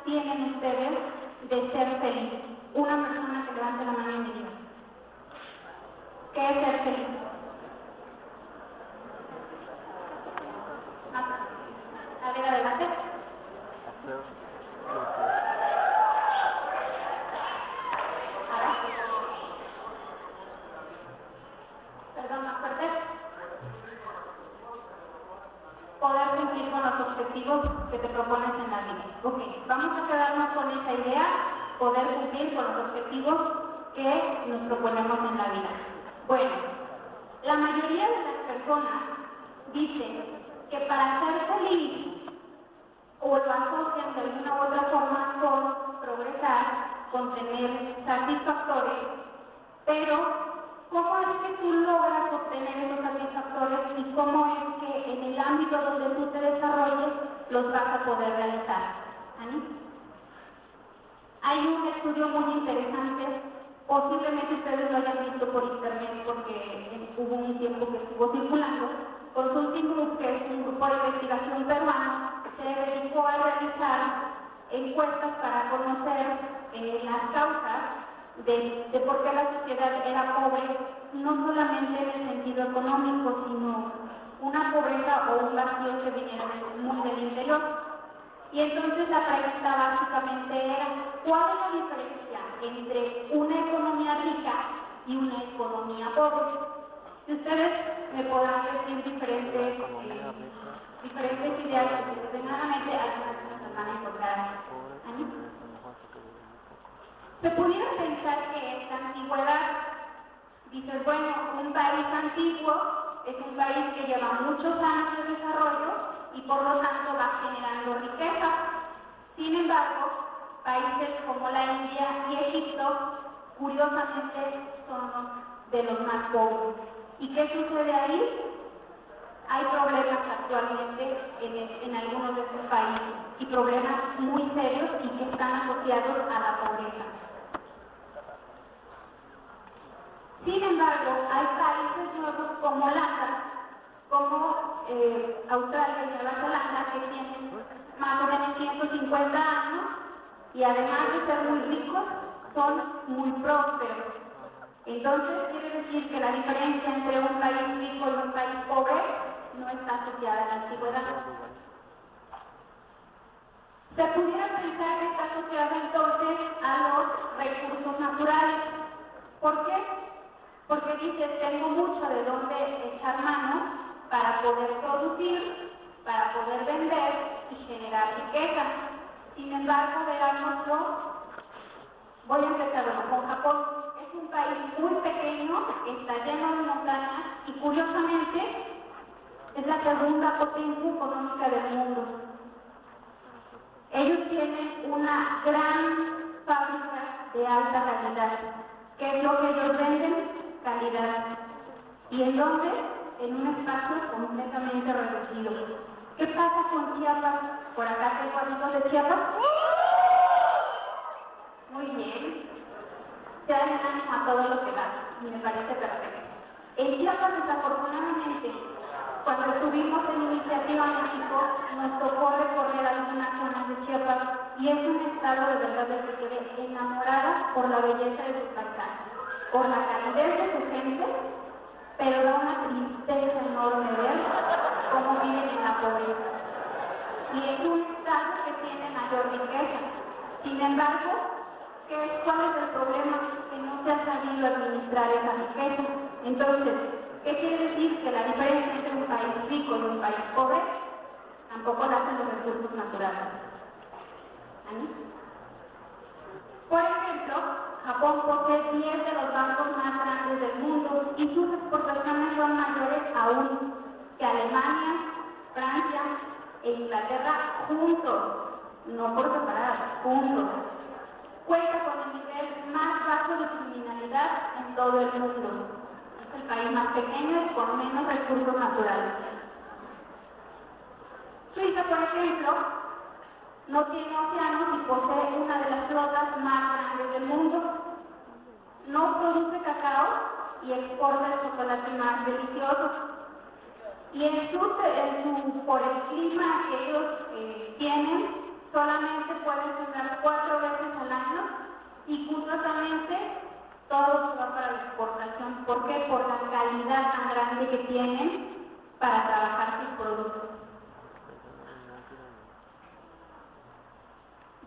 tienen ustedes de ser feliz? Una persona que levante la mano y me diga. ¿Qué es ser feliz? A ver, adelante. Perdón, más fuerte. Poder cumplir con los objetivos que te propones en la vida. Ok, vamos a quedarnos con esa idea, poder cumplir con los objetivos que nos proponemos en la vida. Bueno, la mayoría de las personas dicen que para ser feliz o lo asocian de alguna u otra forma con progresar, con tener satisfactores, pero ¿cómo es que tú logras obtener esos satisfactores y cómo es que en el ámbito donde tú te desarrolles los vas a poder realizar? ¿Ani? Hay un estudio muy interesante, posiblemente ustedes lo hayan visto por internet porque hubo un tiempo que estuvo circulando. Consulting Group, que es un grupo de investigación peruano, se dedicó a realizar encuestas para conocer las causas de por qué la sociedad era pobre, no solamente en el sentido económico, sino una pobreza o un vacío que viniera muy del interior. Y entonces la pregunta básicamente era, ¿cuál es la diferencia entre una economía rica y una economía pobre? Si ustedes me podrán decir diferentes ideas, desafortunadamente algunas nos van a encontrar. Se pudiera pensar que esta antigüedad, dices, bueno, un país antiguo es un país que lleva muchos años de desarrollo y por lo tanto va generando riqueza. Sin embargo, países como la India y Egipto, curiosamente, son de los más pobres. ¿Y qué sucede ahí? Hay problemas actualmente en algunos de estos países y problemas muy serios y que están asociados a la pobreza. Sin embargo, hay países nuevos como Holanda, como Australia y Nueva Zelanda, que tienen más o menos 150 años y además de ser muy ricos, son muy prósperos. Entonces, quiere decir que la diferencia entre un país rico y un país pobre no está asociada a la antigüedad. Se pudiera pensar que está asociada entonces a los recursos naturales. ¿Por qué? Porque dices, tengo mucho de dónde echar mano para poder producir, para poder vender y generar riqueza. Sin embargo, veámoslo, voy a empezar con Japón. Es un país muy pequeño, está lleno de montañas y curiosamente es la segunda potencia económica del mundo. Ellos tienen una gran fábrica de alta calidad. ¿Qué es lo que ellos venden? Calidad. ¿Y en dónde? En un espacio completamente reducido. ¿Qué pasa con Chiapas? Por acá tengo amigos de Chiapas. Muy bien. Se dan ánimo a todo lo que da. Y me parece perfecto. En Chiapas, desafortunadamente, cuando estuvimos en Iniciativa México, nos tocó recorrer algunas zonas de Chiapas y es un estado de verdad de que quedé enamorada por la belleza de sus paisajes, por la calidez de su gente, pero da una tristeza enorme ver cómo viven en la pobreza. Y es un estado que tiene mayor riqueza. Sin embargo, ¿cuál es el problema? Que no se ha sabido administrar esa riqueza. Entonces, ¿qué quiere decir? Que la diferencia entre un país rico y un país pobre tampoco la hacen los recursos naturales. ¿Ahí? Por ejemplo, Japón posee 10 de los bancos más grandes del mundo y sus exportaciones son mayores aún que Alemania, Francia e Inglaterra juntos, no por separado, juntos. Cuenta con el nivel más bajo de criminalidad en todo el mundo. Es el país más pequeño y con menos recursos naturales. Suiza, por ejemplo, no tiene océanos y posee una de las flotas más grandes del mundo. No produce cacao y exporta el chocolate más delicioso. Y por el clima que ellos tienen, solamente pueden sembrar 4 veces al año y curiosamente todo va para la exportación. ¿Por qué? Por la calidad tan grande que tienen para trabajar sus productos.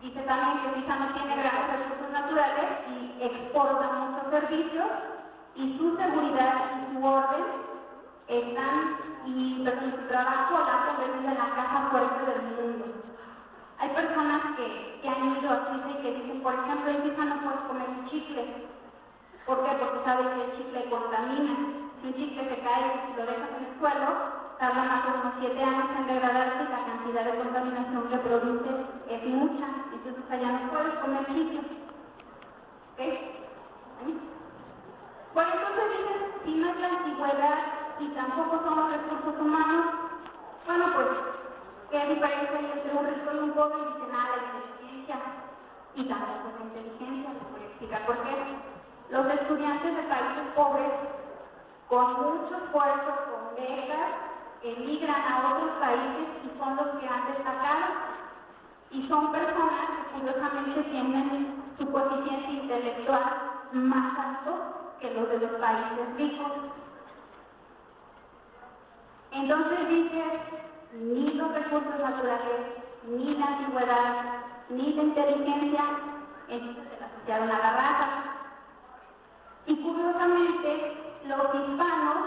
Dice también que Suiza no tiene grandes recursos naturales y exporta muchos servicios y su seguridad y su orden están y su trabajo la ha convertido en la caja fuerte del mundo. Hay personas que han ido a Suiza y que dicen, por ejemplo, en Suiza no puedes comer un chicle. ¿Por qué? Porque saben que el chicle contamina. Si un chicle se cae y lo dejas en el suelo, tarda más de unos 7 años en degradarse y la cantidad de contaminación que produce es mucha. Entonces allá no puedes comer chicle. ¿Ok? Bueno, entonces dicen, si no es la antigüedad y tampoco son los recursos humanos, bueno, pues, ¿qué diferencia hay entre un rico y un pobre? Y dicen, la inteligencia. Y tampoco es la inteligencia, les voy a explicar por qué. Los estudiantes de países pobres, con mucho esfuerzo, con becas, emigran a otros países y son los que han destacado. Y son personas que curiosamente tienen su coeficiente intelectual más alto que los de los países ricos. Entonces dice, ni los recursos naturales, ni la antigüedad, ni la inteligencia, entonces se la asociaron a la raza. Y curiosamente, los hispanos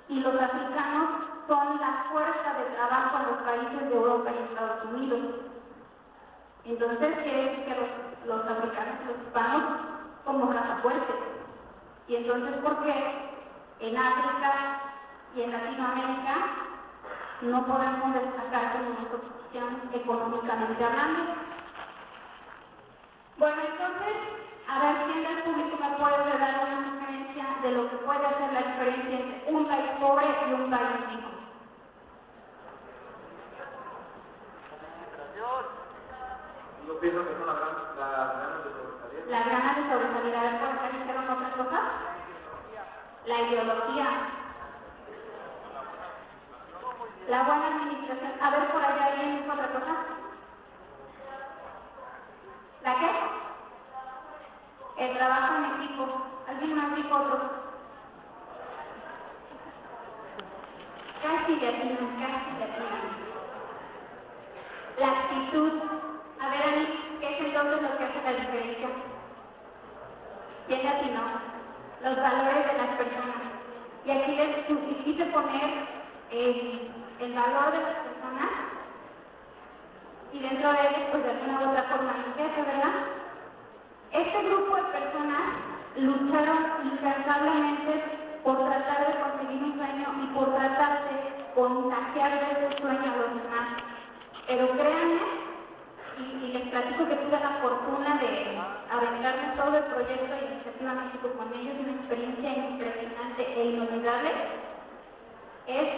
y los africanos son la fuerza de trabajo en los países de Europa y Estados Unidos. Entonces, quiere decir que los africanos y los hispanos somos raza fuerte. Y entonces, ¿por qué en África y en Latinoamérica no podemos destacar como una posición económicamente hablando? Bueno, entonces, a ver quién del público me puede dar una sugerencia de lo que puede hacer la diferencia entre un país pobre y un país rico. Yo pienso que son las ganas de sobresalir. Las ganas de sobresalir. A ver, ¿por qué dijeron otra cosa? La ideología. La buena administración. A ver, por allá alguien dijo otra cosa. ¿La qué? El trabajo en equipo. ¿Alguien más dijo otro? Casi latino, casi latino. La actitud. A ver, Ani, ¿qué es entonces lo que hace la diferencia? ¿Quién latinó? Los valores de las personas. Y aquí les quise poner el valor de las personas y dentro de ellos, pues de alguna u otra forma, ¿qué, verdad? Este grupo de personas lucharon incansablemente por tratar de conseguir un sueño y por tratar de contagiar de ese sueño a los demás. Pero créanme, y les platico que tuve la fortuna de aventarme todo el proyecto de Iniciativa México con ellos, una experiencia impresionante e inolvidable. Es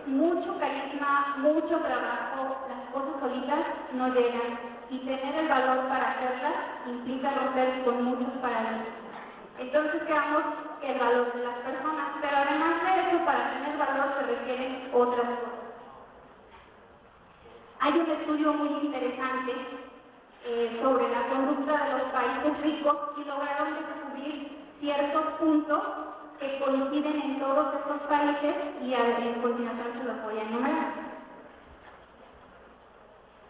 mucho carisma, mucho trabajo, las cosas solitas no llegan y tener el valor para hacerlas implica romper con muchos paradigmas. Entonces creamos el valor de las personas, pero además de eso, para tener valor se requieren otras cosas. Hay un estudio muy interesante sobre la conducta de los países ricos y lograron descubrir ciertos puntos que coinciden en todos estos países y en continuación se los voy a enumerar.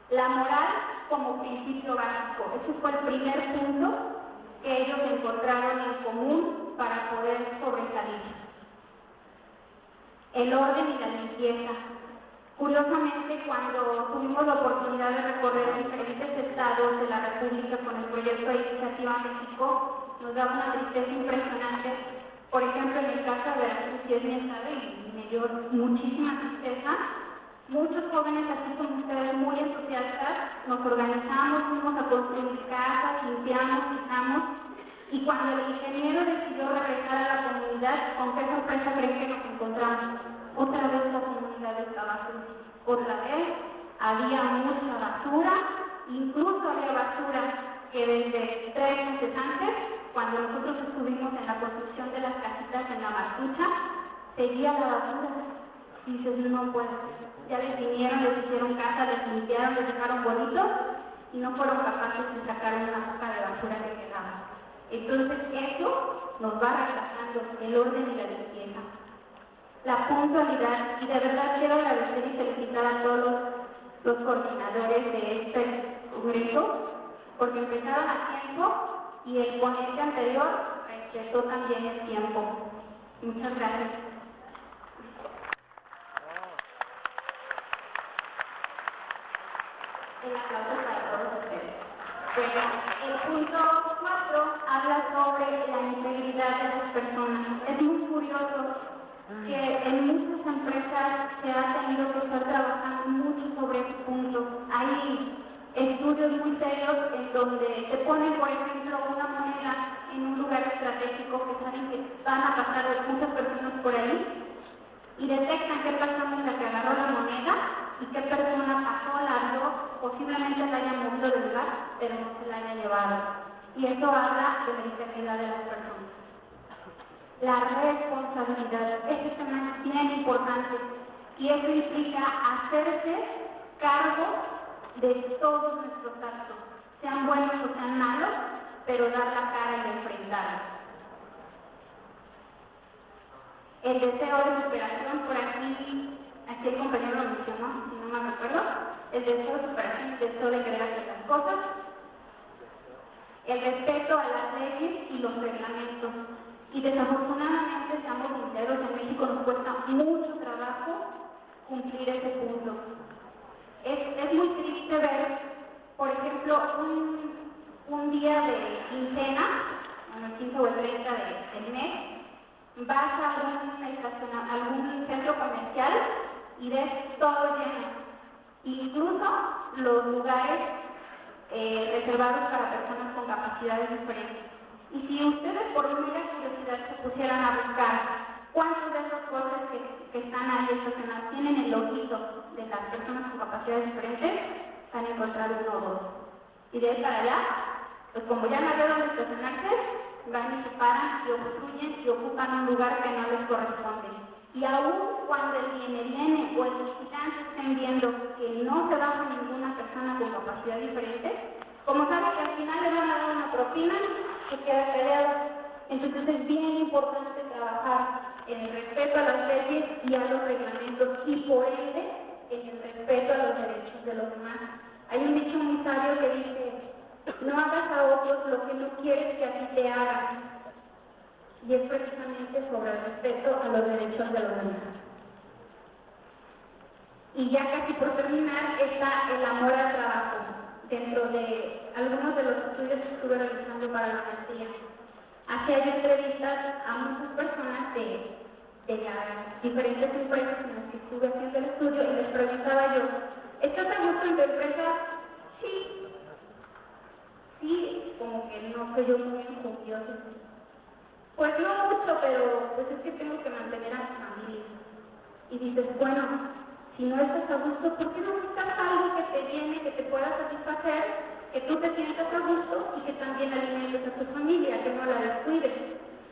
La moral como principio básico. Ese fue el primer punto que ellos encontraron en común para poder sobresalir. El orden y la limpieza. Curiosamente, cuando tuvimos la oportunidad de recorrer diferentes estados de la República con el proyecto de Iniciativa México, nos da una tristeza impresionante. Por ejemplo, en el caso de Veracruz, que es mi estado y me dio muchísima tristeza, muchos jóvenes, así como ustedes, muy entusiastas, nos organizamos, fuimos a construir casas, limpiamos, quitamos, y cuando el ingeniero decidió regresar a la comunidad, ¿con qué sorpresa creen que nos encontramos? Otra vez la comunidad estaba sucia. Otra vez había mucha basura, incluso había basura que desde 3 meses antes, cuando nosotros estuvimos en la construcción de las casitas en la Martucha, seguía la basura. Y dices, no puedo. Ya les vinieron, les hicieron casa, les limpiaron, les dejaron bonitos y no fueron capaces de sacar una poca de basura que quedaba. Entonces eso nos va retrasando el orden y la limpieza. La puntualidad, y de verdad quiero agradecer y felicitar a todos los coordinadores de este congreso, porque empezaron a tiempo y el ponente anterior respetó también el tiempo. Muchas gracias. El aplauso para todos ustedes. Bueno, el punto 4 habla sobre la integridad de las personas. Es muy curioso que en muchas empresas se ha tenido que estar trabajando mucho sobre este punto. Hay estudios muy serios en donde te ponen, por ejemplo, una moneda en un lugar estratégico que saben que van a pasar muchas personas por ahí y detectan qué persona es la que agarró la moneda y qué persona pasó, la vio, posiblemente la haya movido del lugar, pero no se la haya llevado. Y eso habla de la integridad de las personas. La responsabilidad, este tema es bien importante y eso implica hacerse cargo de todos nuestros actos, sean buenos o sean malos, pero dar la cara y enfrentarlos. El deseo de superación, por aquí el compañero lo mencionó, si no me recuerdo, el deseo de superación, el deseo de querer hacer las cosas, el respeto a las leyes y los reglamentos. Y desafortunadamente, seamos sinceros, en México nos cuesta mucho trabajo cumplir ese punto. Es muy triste ver, por ejemplo, un día de quincena, el 15 o el 30 del mes, vas a algún centro comercial y ves todo lleno. Incluso los lugares reservados para personas con capacidades diferentes. Y si ustedes por mera curiosidad se pusieran a buscar cuántos de esos cosas que están ahí estacionados tienen el loguito de las personas con capacidades diferentes, van a encontrar uno o dos. Y de ahí para allá, pues como ya no hay dónde estacionarse, van y se paran y obstruyen y ocupan un lugar que no les corresponde. Y aún cuando el viene o el visitante estén viendo que no se baja ninguna persona con capacidad diferente, como saben que al final le van a dar una propina, se queda peleado. Entonces es bien importante trabajar en el respeto a las leyes y a los reglamentos y por ende en el respeto a los derechos de los demás. Hay un dicho muy sabio que dice, no hagas a otros lo que no quieres que a ti te hagan. Y es precisamente sobre el respeto a los derechos de los demás. Y ya casi por terminar está el amor al trabajo, dentro de algunos de los estudios que estuve realizando para la maestría. Hacía yo entrevistas a muchas personas de las diferentes empresas en las que estuve haciendo el estudio y les preguntaba yo, ¿estás a gusto en tu empresa? Sí, como que no soy yo muy enjundioso. Pues no mucho, pero pues es que tengo que mantener a mi familia. Y dices, bueno, si no estás a gusto, ¿por qué no buscas algo que te llene, que te pueda satisfacer, que tú te sientas a gusto y que también alimentes a tu familia, que no la descuides?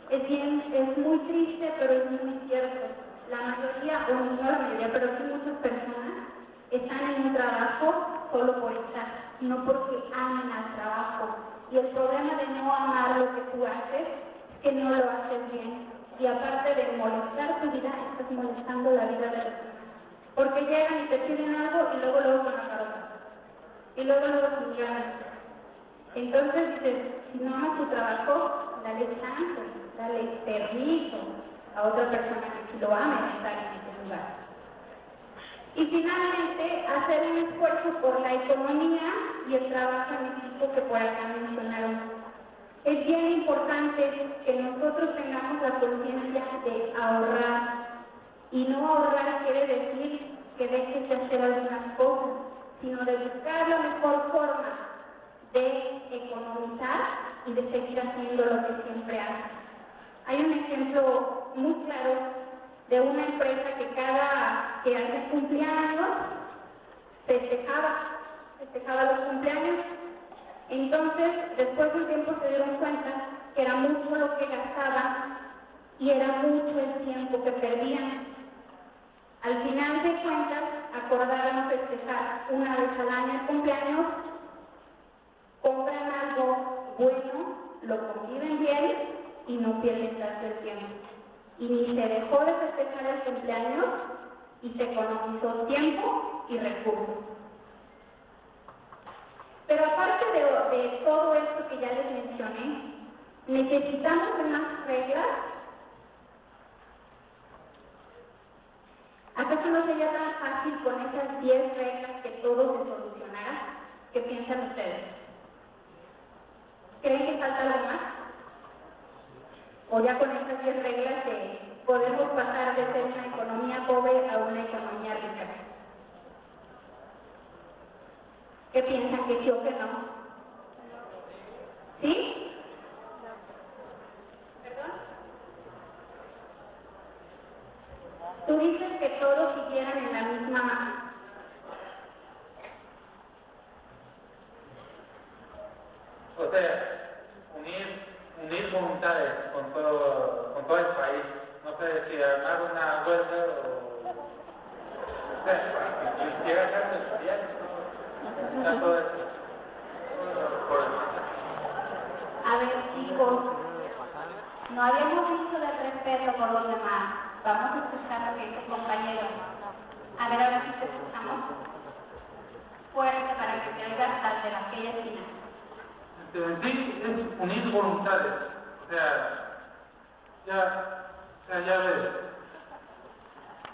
Es muy triste, pero es muy cierto. La mayoría, o no la mayoría, pero sí muchas personas están en un trabajo solo por estar, no porque amen al trabajo. Y el problema de no amar lo que tú haces es que no lo haces bien. Y aparte de molestar tu vida, estás molestando la vida de los demás. Porque llegan y te piden algo y luego con la carota. Y luego sin ganas. Entonces dices, si no amas tu trabajo, dale chance, dale permiso a otra persona que si lo ame estar en ese lugar. Y finalmente, hacer un esfuerzo por la economía y el trabajo en equipo que por acá mencionaron. Es bien importante que nosotros tengamos la conciencia de ahorrar. Y no ahorrar quiere decir que dejes de hacer algunas cosas, sino de buscar la mejor forma de economizar y de seguir haciendo lo que siempre haces. Hay un ejemplo muy claro de una empresa que cada que hacía cumpleaños festejaba los cumpleaños. Entonces, después de un tiempo se dieron cuenta que era mucho lo que gastaban y era mucho el tiempo que perdían. Al final de cuentas, acordaron festejar una vez al año el cumpleaños, compran algo bueno, lo conviven bien y no pierden tanto el tiempo. Y ni se dejó de festejar el cumpleaños y se economizó tiempo y recursos. Pero aparte de todo esto que ya les mencioné, necesitamos de más reglas. ¿Acaso no sería tan fácil con esas 10 reglas que todo se solucionara? ¿Qué piensan ustedes? ¿Creen que falta algo más? ¿O ya con estas 10 reglas podemos pasar de ser una economía pobre a una economía rica? ¿Qué piensan, que sí o que no? ¿Sí? ¿Perdón? Tú dices que todos siguieran en la misma... O sea, unir voluntades con todo el país. No sé si armar una huelga o sea, para que quiera hacerse estudiar, ¿no? Todo eso. A ver, chicos, no habíamos dicho de respeto por los demás. Vamos a escuchar lo que dice el compañero. A ver, ahora sí te escuchamos fuerte para que te oigas hasta de aquella esquina. Sí, es unir voluntades. O sea, ya ves.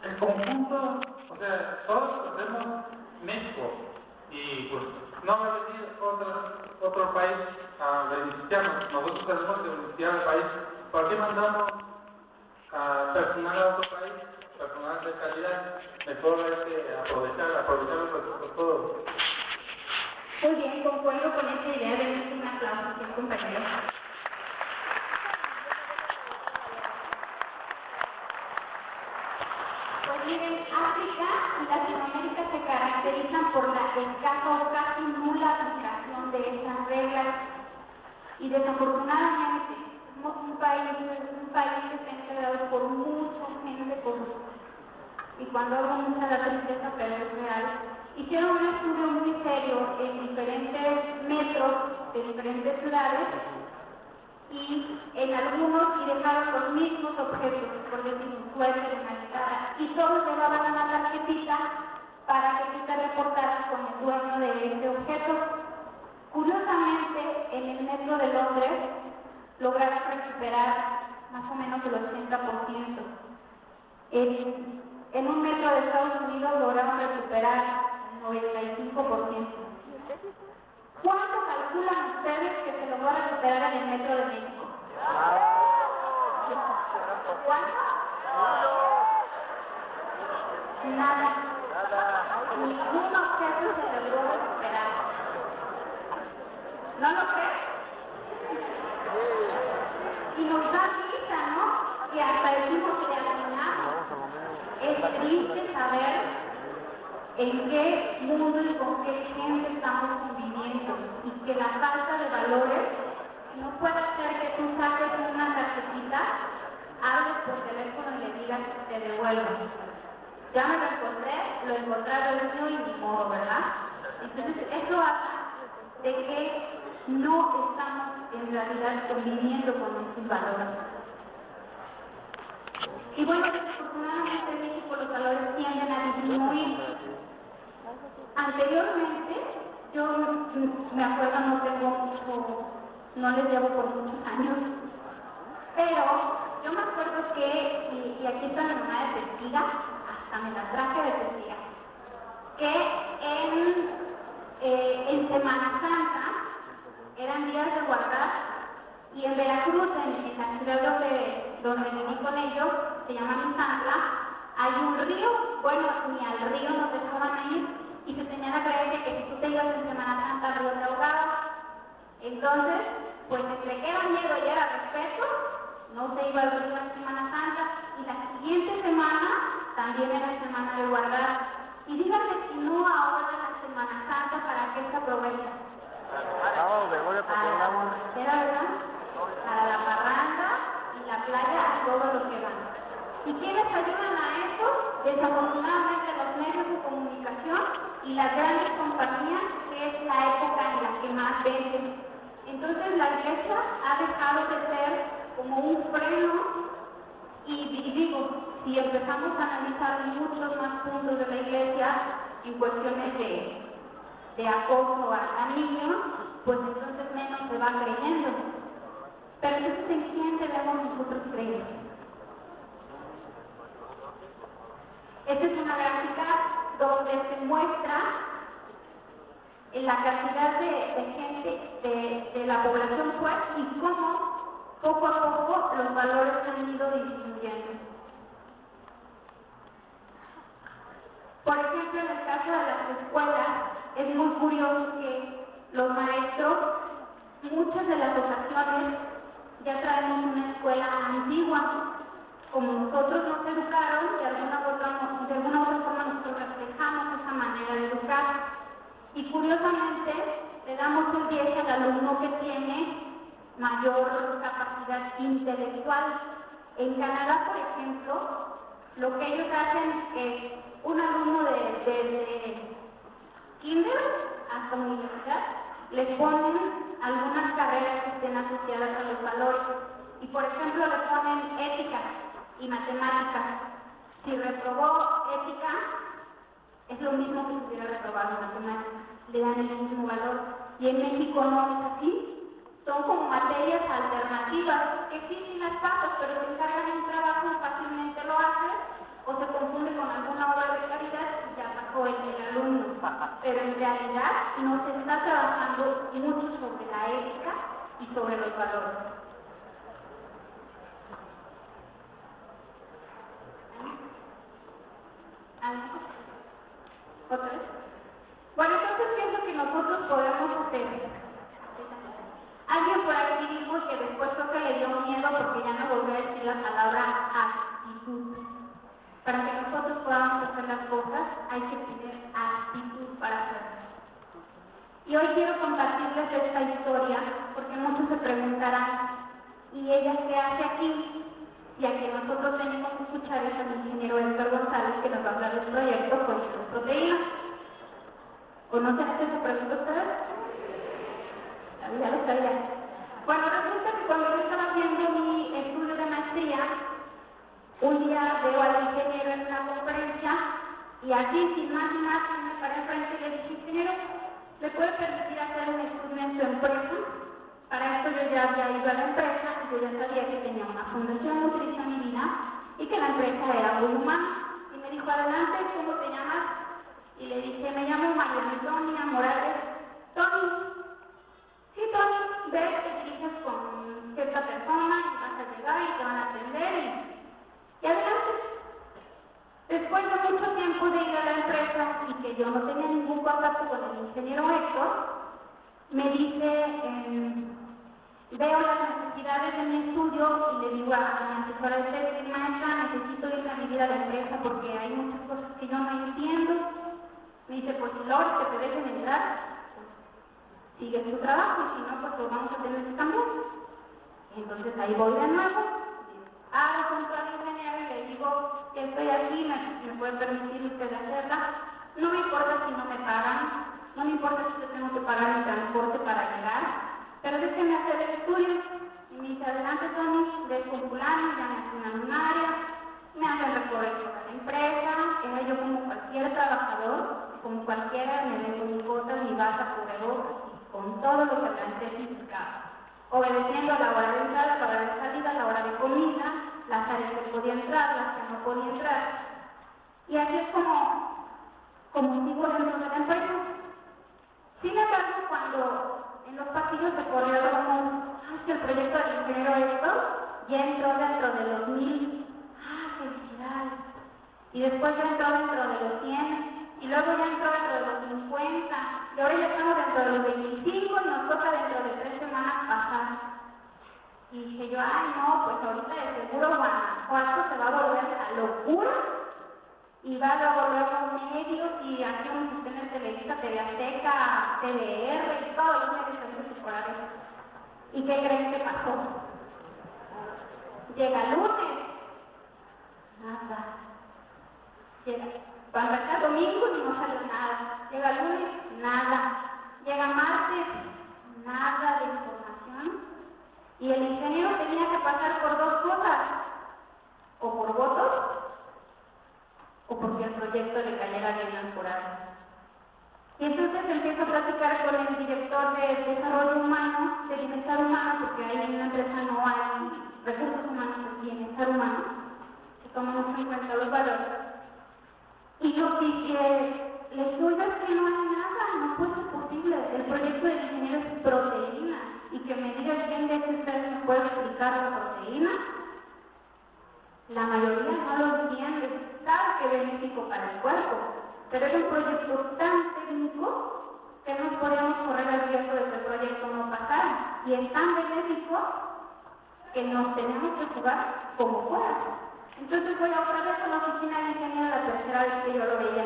El conjunto, o sea, todos conocemos México y pues no va a venir otro país a beneficiarnos. Nosotros tenemos que beneficiar al país. ¿Por qué mandamos a personal a otro país? Personal de calidad. Mejor hay que aprovechar los recursos todos. Muy bien, concuerdo con esta idea. Denles un aplauso, sí, compañero. Pues miren, África y Latinoamérica se caracterizan por la escasa o casi nula aplicación de estas reglas. Y desafortunadamente, somos un país que está integrado por mucha gente corrupta. Y cuando hablo mucha de la tristeza, pero es real, hicieron un estudio muy serio en diferentes metros de diferentes ciudades y en algunos y dejaron los mismos objetos, por decir un suéter, una guitarra, y todos llevaban una tarjetita para que tú te reportaras con el dueño de ese objeto. Curiosamente, en el metro de Londres lograron recuperar más o menos el 80%. En un metro de Estados Unidos lograron recuperar el 95%. ¿Cuánto calculan ustedes que se logró recuperar en el metro de México? ¿Cuánto? Nada. Ningún objeto se logró recuperar. ¿No lo crees? Y nos da risa, ¿no? Que hasta decimos que al final es triste saber en qué mundo y con qué gente estamos conviviendo y que la falta de valores no puede ser que tú saques una tarjetita, hables por teléfono y le digas que te devuelvan. Ya me lo encontré, lo encontraron el mío y ni modo, ¿verdad? Entonces eso habla de que no estamos en realidad conviviendo con estos valores. Y bueno, desafortunadamente en México los valores tienden a disminuir. Anteriormente, yo me acuerdo, no les llevo por muchos años, pero yo me acuerdo que, y aquí está mi mamá de testiga, hasta me la traje de testiga, que en Semana Santa eran días de guardar, y en Veracruz, en la ciudad donde viví con ellos, se llama Misantla, hay un río, bueno, ni al río nos dejaban ir, y se tenía la creencia que si tú te ibas en Semana Santa al río te ahogabas. Entonces, pues entre que era miedo y era respeto, no se iba al río en Semana Santa, y la siguiente semana también era Semana de guardar. Y díganme si no ahora la Semana Santa, ¿para qué se aprovecha? ¿Era verdad? Para la parranda y la playa, a todo lo que van. ¿Y quiénes ayudan a eso? desafortunadamente los medios de comunicación y las grandes compañías, que es la época en la que más venden. Entonces la iglesia ha dejado de ser como un freno y digo, si empezamos a analizar muchos más puntos de la iglesia en cuestiones de acoso a niños, pues entonces menos se va creyendo. Pero entonces, ¿en quién debemos nosotros creer? Esta es una gráfica donde se muestra la cantidad de gente de la población actual y cómo poco a poco los valores han ido disminuyendo. Por ejemplo, en el caso de las escuelas, es muy curioso que los maestros, muchas de las ocasiones, ya traemos una escuela antigua. Como nosotros nos educaron, de alguna u otra forma nosotros reflejamos esa manera de educar. Y curiosamente, le damos el 10 al alumno que tiene mayor capacidad intelectual. En Canadá, por ejemplo, lo que ellos hacen es un alumno desde kinder hasta universidad, les ponen algunas carreras que estén asociadas a los valores. Y por ejemplo, le ponen ética y matemáticas. Si reprobó ética, es lo mismo que si hubiera reprobado matemáticas. Le dan el mismo valor. Y en México no es así. Son como materias alternativas, que sí las pasas, pero si encargan un trabajo fácilmente lo haces, o se confunde con alguna obra de caridad y ya pasó el alumno. Pero en realidad no se está trabajando mucho sobre la ética y sobre los valores. ¿Otra vez? Bueno, entonces, ¿qué es lo que nosotros podemos hacer? Alguien por aquí dijo que después creo que le dio miedo porque ya no volvió a decir la palabra actitud. Para que nosotros podamos hacer las cosas, hay que tener actitud para hacerlas. Y hoy quiero compartirles esta historia porque muchos se preguntarán, ¿y ella qué hace aquí? Y a quien nosotros tenemos que escuchar es al ingeniero Héctor González, que nos va a hablar del proyecto Políticas Proteínas. ¿Conocen esa pregunta ustedes? Ya lo sabía. Bueno, resulta que cuando yo estaba haciendo mi estudio de maestría, un día veo al ingeniero en una conferencia y así, sin más, me paré enfrente y le dije, ingeniero, ¿le puede permitir hacer un estudio en su empresa? Para esto yo ya había ido a la empresa y yo ya sabía que tenía una fundación Nutrición y Vida y que la empresa era muy humana. Y me dijo, adelante, ¿cómo te llamas? Y le dije, me llamo María Antonia Morales. Tony. Sí, Tony, ves, te diriges con cierta persona y vas a llegar y te van a atender y adelante. Después de mucho tiempo de ir a la empresa y que yo no tenía ningún contacto con el ingeniero Héctor, me dice, veo las necesidades de mi estudio y le digo a mi asesora de tesis, maestra, necesito ir a vivir a la empresa porque hay muchas cosas que yo no entiendo. Me dice, pues si logras que te dejen entrar, pues sigue tu trabajo y si no, pues lo vamos a tener que cambiar. Entonces ahí voy de nuevo, hablo con el ingeniero y le digo que estoy aquí, me puede permitir usted hacerla. No me importa si no me pagan, no me importa si yo tengo que pagar mi transporte para llegar, pero déjenme hacer el estudio. Y me dice, adelante Tony, ves con fulano, ya me asignan un área, me hacen recorrer toda la empresa, era yo como cualquier trabajador, como cualquiera, me vengo mi botas, mi bata, cubrebocas, con todo lo que la empresa implicaba. Obedeciendo a la hora de entrada, a la hora de salida, a la hora de comida, las áreas que podía entrar, las que no podía entrar. Y así es como sigo dentro de la empresa. Sin embargo, cuando en los pasillos se corrió el rumor, que el proyecto del ingeniero Héctor ya entró dentro de los 1000, felicidades. Y después ya entró dentro de los 100, y luego ya entró dentro de los 50, y ahora ya estamos dentro de los 25 y nos toca dentro de 3 semanas pasar. Y dije yo, ay no, pues ahorita de seguro Guanajuato se va a volver a locura y va a volver los medios y aquí vamos a tener Televisa, TV Azteca, TVR y todos los medios televisivos por ahí. ¿Y qué creen que pasó? Llega lunes, nada. Llega domingo y no salió nada. Llega lunes, nada. Llega martes, nada de información. Y el ingeniero tenía que pasar por dos cosas, o por votos, o porque el proyecto le cayera bien al jurado. Y entonces empiezo a platicar con el director de desarrollo humano, de bienestar humano, porque ahí en la empresa no hay recursos humanos, es bienestar humano, se toman mucho en cuenta los valores. Y lo que les digo es que no hay nada, no puede ser posible. El proyecto de ingeniero es proteína, y que me diga quién de ustedes me puede explicar la proteína. La mayoría no lo entiende, sabe que es benéfico para el cuerpo, pero es un proyecto tan técnico que no podemos correr el riesgo de que el proyecto no pasara. Y es tan benéfico que nos tenemos que jugar como fuera. Entonces voy otra vez a la oficina del ingeniero la tercera vez que yo lo veía.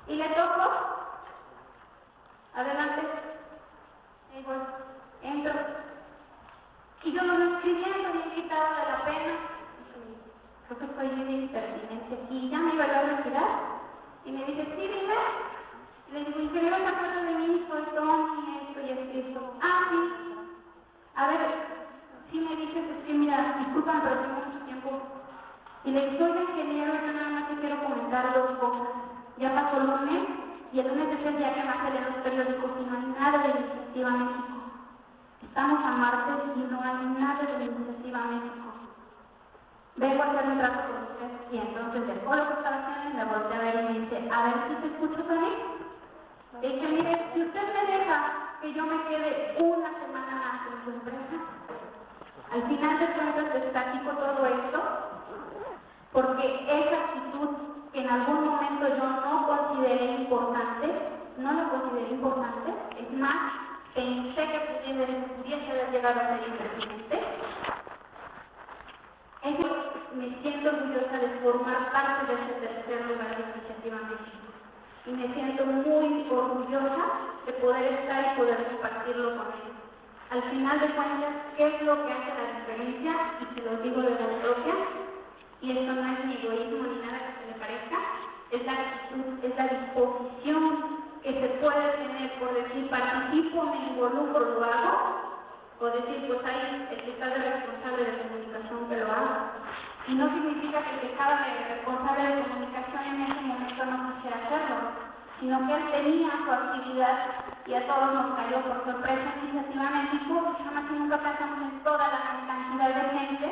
Y le toco, adelante, y voy, entro. Y yo lo veo escribiendo, bien quitado de la pena. Creo que estoy bien impertinente aquí. Y ya me iba a retirar. Y me dice, sí, dime. Y le digo, ingeniero, ¿te acuerdas de mí? Soy Tony, esto y esto. Ah, sí. A ver, si me dices, es que mira, disculpa, pero tengo mucho tiempo. Y le digo, oye, ingeniero, yo nada más te quiero comentar dos cosas. Ya pasó el lunes, y el lunes es el día que más se leen los periódicos y no hay nada de Iniciativa México. Estamos a martes y no hay nada de Iniciativa México. Vengo a hacer un trato con usted. Y entonces dejó lo que estaba haciendo y me volteé a ver y me dice, a ver si te escucho, Tony. Le dije, mire, si usted me deja que yo me quede una semana más en su empresa, al final de cuentas destaco todo esto, porque esa actitud que en algún momento yo no consideré importante, no lo consideré importante, es más, pensé que pudiese haber llegado a ser el presidente. Me siento orgullosa de formar parte de ese tercer lugar de Iniciativa México. Y me siento muy orgullosa de poder estar y poder compartirlo con ellos. Al final de cuentas, ¿qué es lo que hace la diferencia? Y se lo digo de voz propia, y esto no es ni egoísmo ni nada que se le parezca, es la actitud, es la disposición que se puede tener por decir, participo, me involucro, lo hago, o decir, pues ahí el que está de responsable de comunicación que lo haga. Y no significa que el que estaba de responsable de comunicación en ese momento no quisiera hacerlo, sino que él tenía su actividad y a todos nos cayó por sorpresa Iniciativa México, y jamás y nunca pensamos en toda la cantidad de gente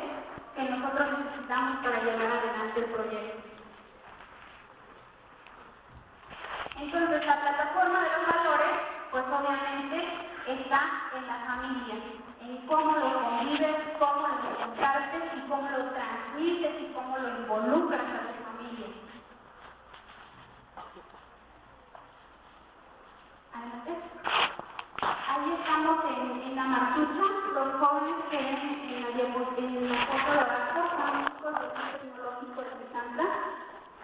que nosotros necesitamos para llevar adelante el proyecto. Entonces, la plataforma de los valores, pues obviamente está en la familia, en cómo lo convives, cómo lo compartes y cómo lo transmites y cómo lo involucras a tu familia. Adelante. Ahí estamos en la martucha, los jóvenes que ven en la foto de abajo son chicos del Centro Tecnológico de Santa.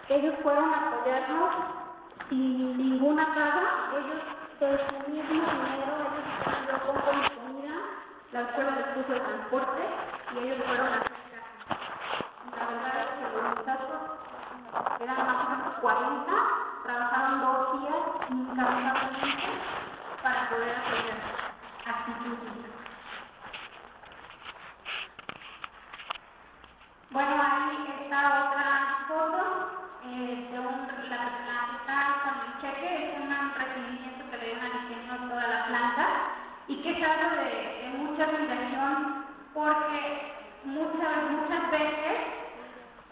Ellos fueron a apoyarnos sin ninguna paga, ellos de su mismo dinero, ellos estuvieron con comida, la escuela les puso el transporte y ellos fueron a hacer casa. La verdad es que los muchachos eran más o menos 40, trabajaron 2 días incansablemente para poder hacer actitudes. Bueno, ahí está otra foto de la está con el cheque, es un recibimiento que le dieron al ingeniero a toda la planta y que es algo de mucha admiración porque muchas veces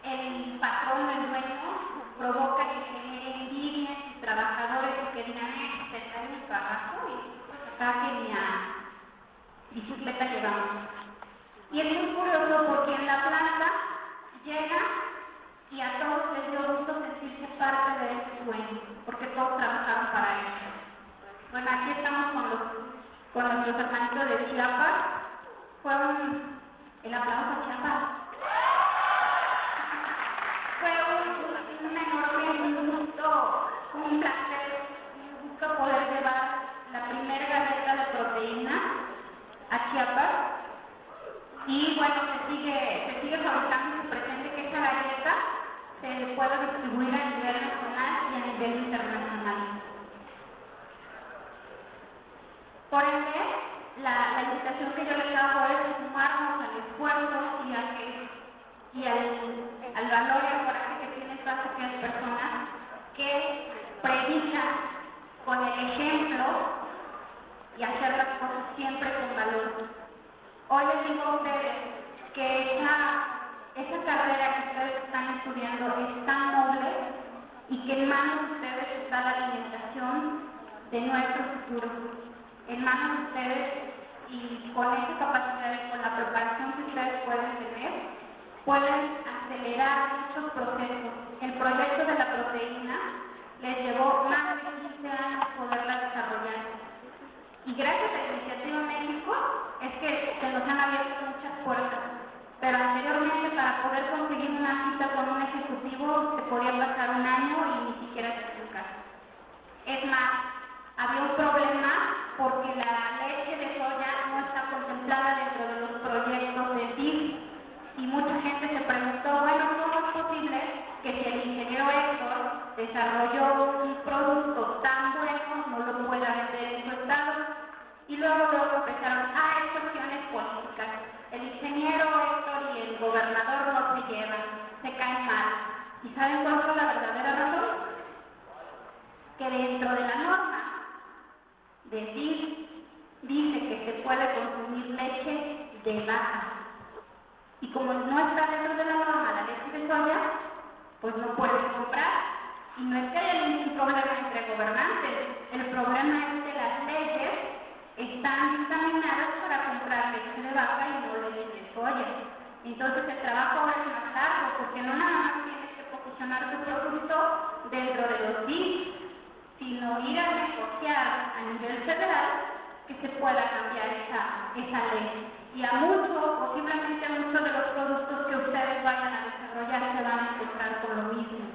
el patrón, el dueño, provoca que genere envidia en sus trabajadores que digan, se trae un trabajo y acá que ni bicicleta llevamos. Y es muy curioso porque en la planta llega y a todos les dio gusto sentirse parte de ese sueño, porque todos trabajaron para eso. Bueno, aquí estamos con nuestros hermanitos de Chiapas. Fue el aplauso a Chiapas. Fue un enorme gusto, un placer, un gusto poder llevar la primera galleta de proteína a Chiapas. Y bueno, se sigue fabricando y se pretende que esa galleta se pueda distribuir a nivel nacional y a nivel internacional. Por ende, la invitación que yo les hago es sumarnos al esfuerzo y al valor y al coraje que tienen todas aquellas personas que predican con el ejemplo y hacer las cosas siempre con valor. Hoy les digo a ustedes que esa carrera que ustedes están estudiando es tan noble y que en manos de ustedes está la alimentación de nuestro futuro. En manos de ustedes y con esa capacidad y con la preparación que ustedes pueden tener, pueden acelerar muchos procesos. El proyecto de la proteína les llevó más de 15 años poderla desarrollar. Y gracias a la Iniciativa México es que se nos han abierto muchas puertas. Pero anteriormente, para poder conseguir una cita con un ejecutivo, se podía pasar un año y ni siquiera se acercar. Es más, había un problema porque la leche de soya no está contemplada dentro de los proyectos de DIF. Y mucha gente se preguntó, bueno, ¿cómo es posible que si el ingeniero Héctor desarrolló un producto tan bueno, no lo pueda vender en su estado? Y luego empezaron, hay cuestiones políticas. El ingeniero Héctor y el gobernador no se llevan, se caen mal. ¿Y saben cuál fue la verdadera razón? Que dentro de la norma de DIF dice que se puede consumir leche de vaca. Y como no está dentro de la norma la leche de soya, pues no puedes comprar. Y no es que haya ningún problema entre gobernantes, el problema es que las leyes están dictaminadas para comprar leche de vaca y no leche de soya. Entonces el trabajo ahora es más largo, porque no nada más tienes que posicionar tu producto dentro de los DIF, sino ir a negociar a nivel federal que se pueda cambiar esa ley. Y a posiblemente a muchos de los productos que ustedes vayan a desarrollar se van a encontrar con lo mismo.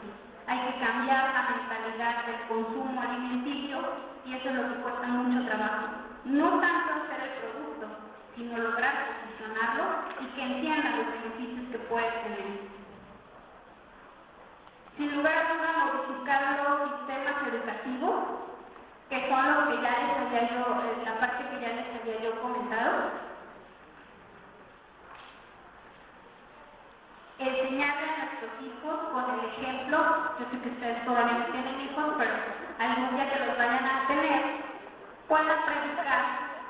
Hay que cambiar la mentalidad del consumo alimenticio y eso es lo que cuesta mucho trabajo. No tanto hacer el producto, sino lograr posicionarlo y que entiendan los beneficios que puede tener. Sin lugar a dudas, modificar los sistemas educativos, que son los que ya les había la parte que ya les había yo comentado. Enseñarle a nuestros hijos con el ejemplo. Yo sé que ustedes todavía no tienen hijos, pero algún día que los vayan a tener, puedan predicar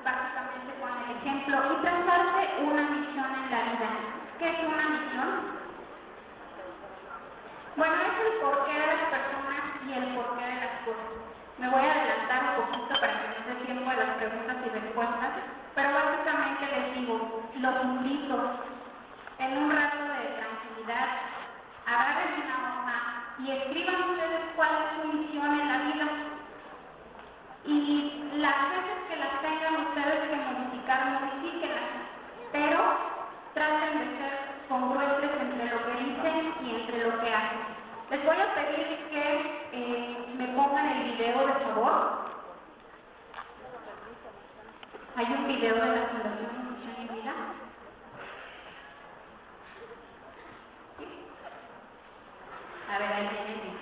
básicamente con el ejemplo y trazarse una misión en la vida. ¿Qué es una misión? Bueno, es el porqué de las personas y el porqué de las cosas. Me voy a adelantar un poquito para que nos dé tiempo a las preguntas y respuestas, pero básicamente les digo, los invito en un rato de tranquilidad, agarren una hoja y escriban ustedes cuál es su misión en la vida. Y las veces que las tengan ustedes que modificar, modifíquenlas, pero traten de ser congruentes entre lo que dicen y entre lo que hacen. Les voy a pedir que me pongan el video, de favor. Hay un video de la Fundación Misión y Vida. A ver, ahí viene el video.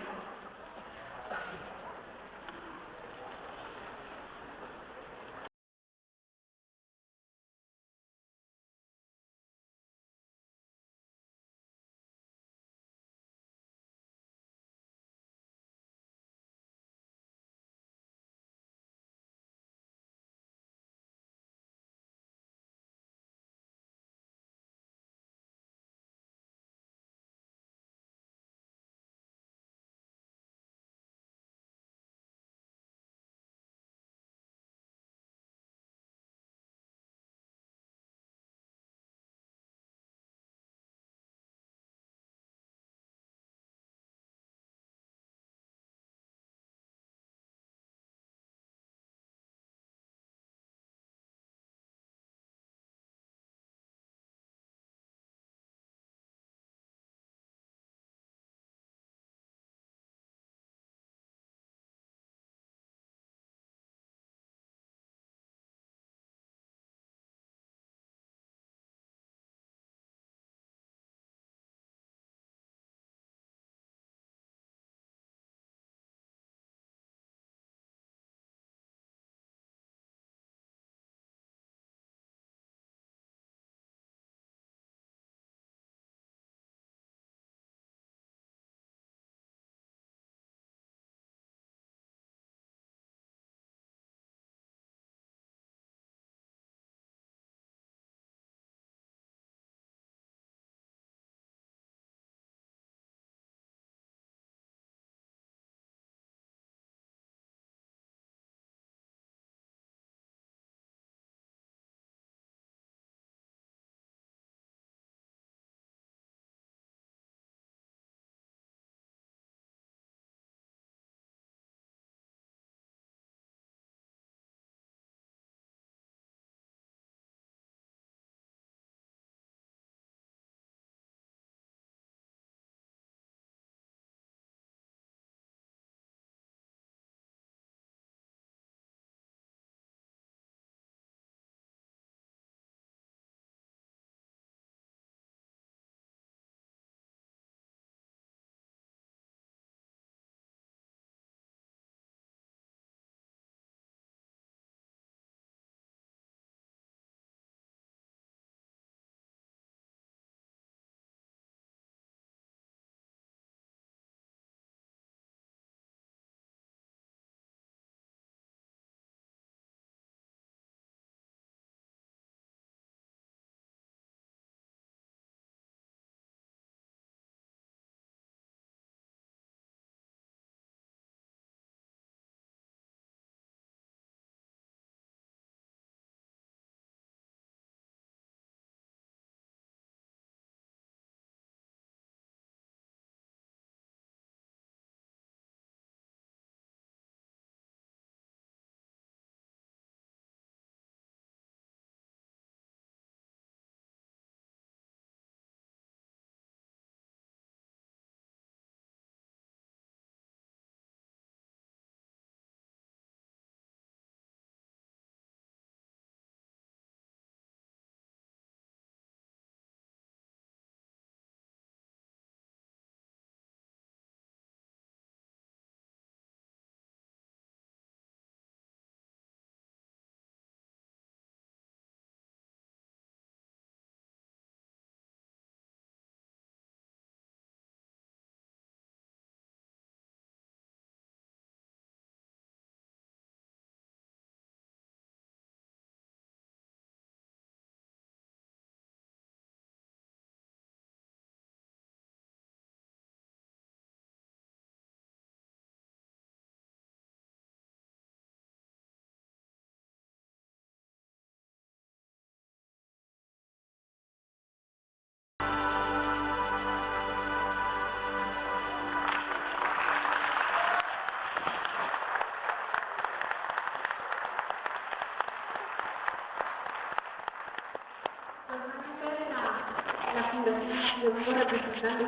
la fundación que yo vengo representando,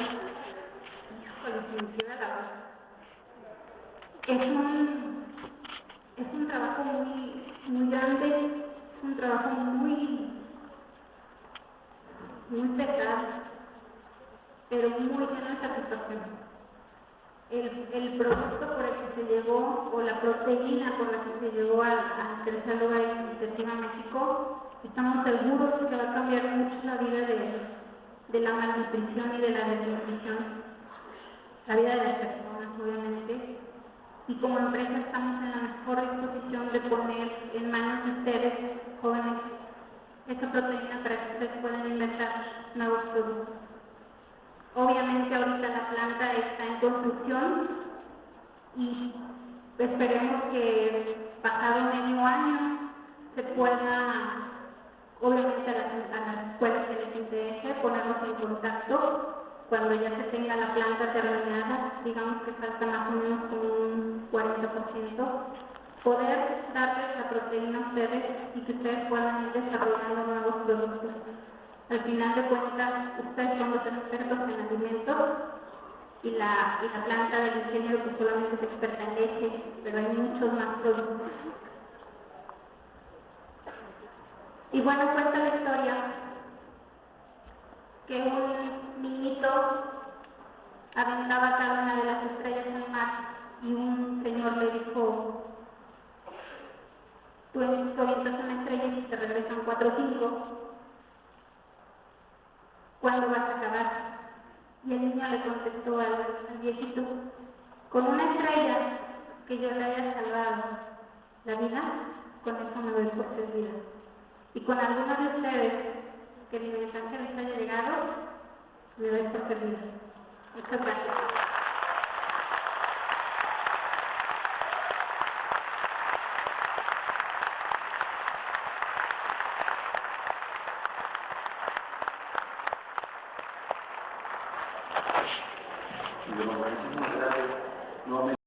híjole, se me queda la voz. Es un trabajo muy grande, es un trabajo muy pesado, pero muy lleno de satisfacción. El producto por el que se llegó, o la proteína por la que se llegó al tercer lugar en Iniciativa México, estamos seguros que va a cambiar mucho la vida de la malnutrición y de la desnutrición, la vida de las personas, obviamente. Y como empresa estamos en la mejor disposición de poner en manos de ustedes, jóvenes, esa proteína para que ustedes puedan inventar nuevos productos. Obviamente ahorita la planta está en construcción y esperemos que pasado medio año se pueda, obviamente a las escuelas que les interese, ponernos en contacto cuando ya se tenga la planta terminada, digamos que falta más o menos como un 40%, poder darles la proteína a ustedes y que ustedes puedan ir desarrollando nuevos productos. Al final de cuentas, ustedes son los expertos en alimentos y la planta del ingeniero que solamente es experta en leche, pero hay muchos más productos. Y bueno, cuenta la historia que un niñito aventaba cada una de las estrellas al mar y un señor le dijo: tú avientas una estrella y te regresan 4 o 5. ¿Cuándo vas a acabar? Y el niño le contestó al viejito: con una estrella que yo le haya salvado la vida, con eso me doy por servida. Y con alguno de ustedes que mi mensaje les haya llegado, me doy por servida. Muchas gracias. Muchísimas gracias. Nuevamente.